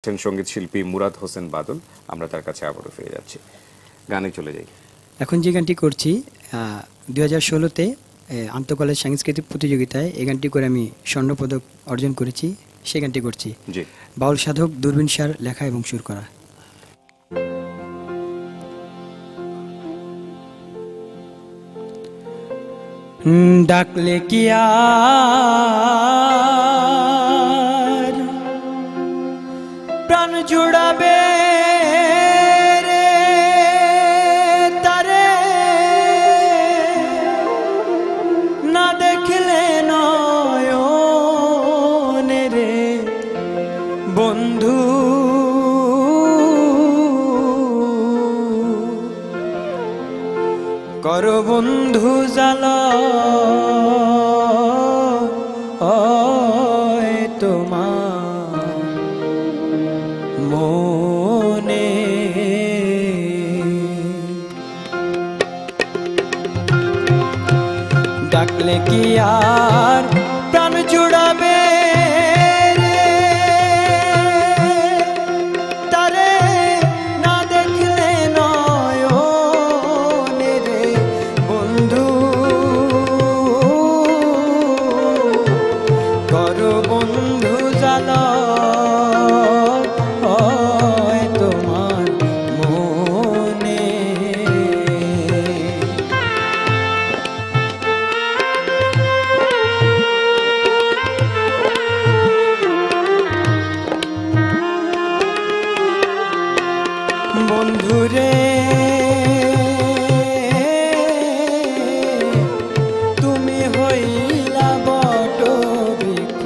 সঙ্গীত শিল্পী মুরাদ হোসেন বাদল। আমরা তার কাছে আবারও ফিরে যাচ্ছি, গানে চলে যাই। এখন যে গানটি করছি 2016-তে আন্তঃকলেজ সাংস্কৃতিক প্রতিযোগিতায় এই গানটি করে আমি স্বর্ণপদক অর্জন করেছি। সে গানটি করছি। জি, বাউল সাধক দূরবীন সার লেখা এবং সুর করা। ডাকলে কি আর প্রাণ জুড়াবে রে তারে, না দেখলে নয়নে রে বন্ধু, কর বন্ধু জালা তোমার মনে, ডাকলে কি আর প্রাণ জুড়াবে রে তারে, না দেখলে নয়নে রে বন্ধু, কর বন্ধু জালা তোমার মনে। বন্ধুরে তুমি হইলা বট বৃক্ষ,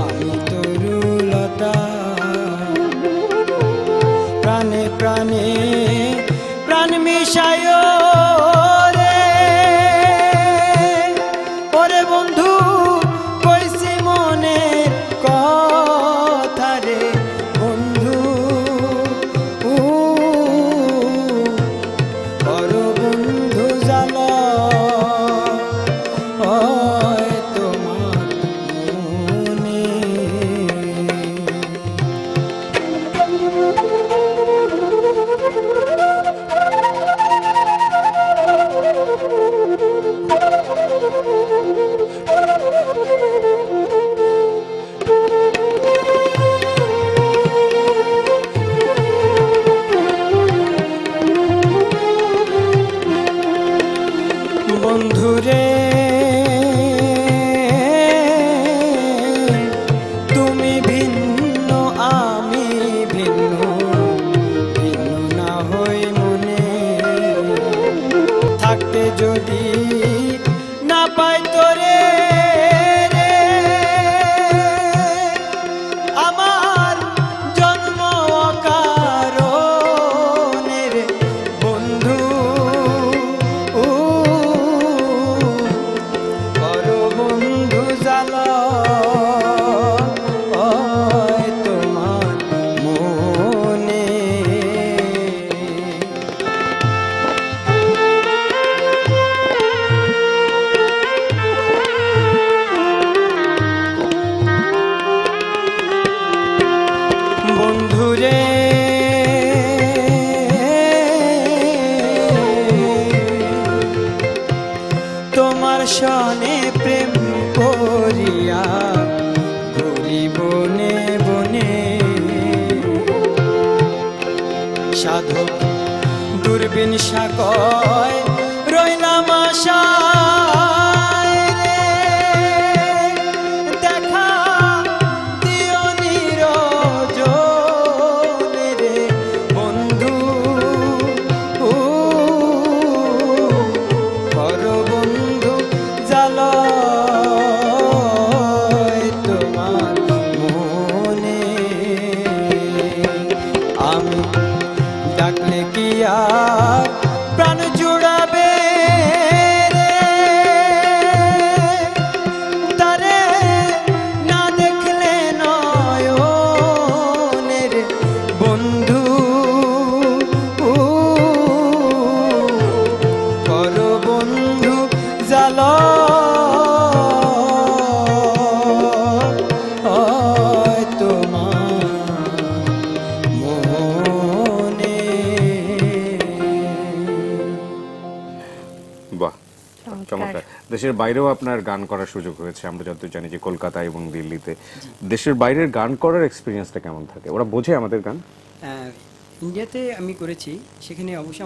আমি তরুলতা, প্রাণে প্রাণে প্রাণ মিশায় রে, ওরে বন্ধু কইছি মনের কথা রে বন্ধু, কর বন্ধু জালা তোমার মনে। বন্ধুরে তুমি ভিন্ন আমি ভিন্ন, ভিন্ন না হই মনে, থাকতে যদি না পাই তোরে রে, আমার জন্ম অকারণে রে বন্ধু, কর বন্ধু জালা তোমার মনে। বন্ধুরে তোমার সনে প্রেম করিয়া ঘুরি বনে বনে, সাধক দূরবীন সাকয় রইলাম আশায় রে, দেখা দিও নিরজনে রে বন্ধু, কর বন্ধু জালা তোমার মনে। আমি ডাকলে কি আর প্রাণ জুড়াবে রে তারে, না দেখলে নয়নে রে বন্ধু, কর বন্ধু জালা তোমার চমৎকার। দেশের বাইরেও আপনার গান করার সুযোগ হয়েছে, আমরা যতদূর জানি যে কলকাতা এবং দিল্লিতে। দেশের বাইরের গান করার এক্সপিরিয়েন্সটা কেমন থাকে? ওরা বোঝে আমাদের গান? ইন্ডিয়াতে আমি করেছি, সেখানে অবশ্য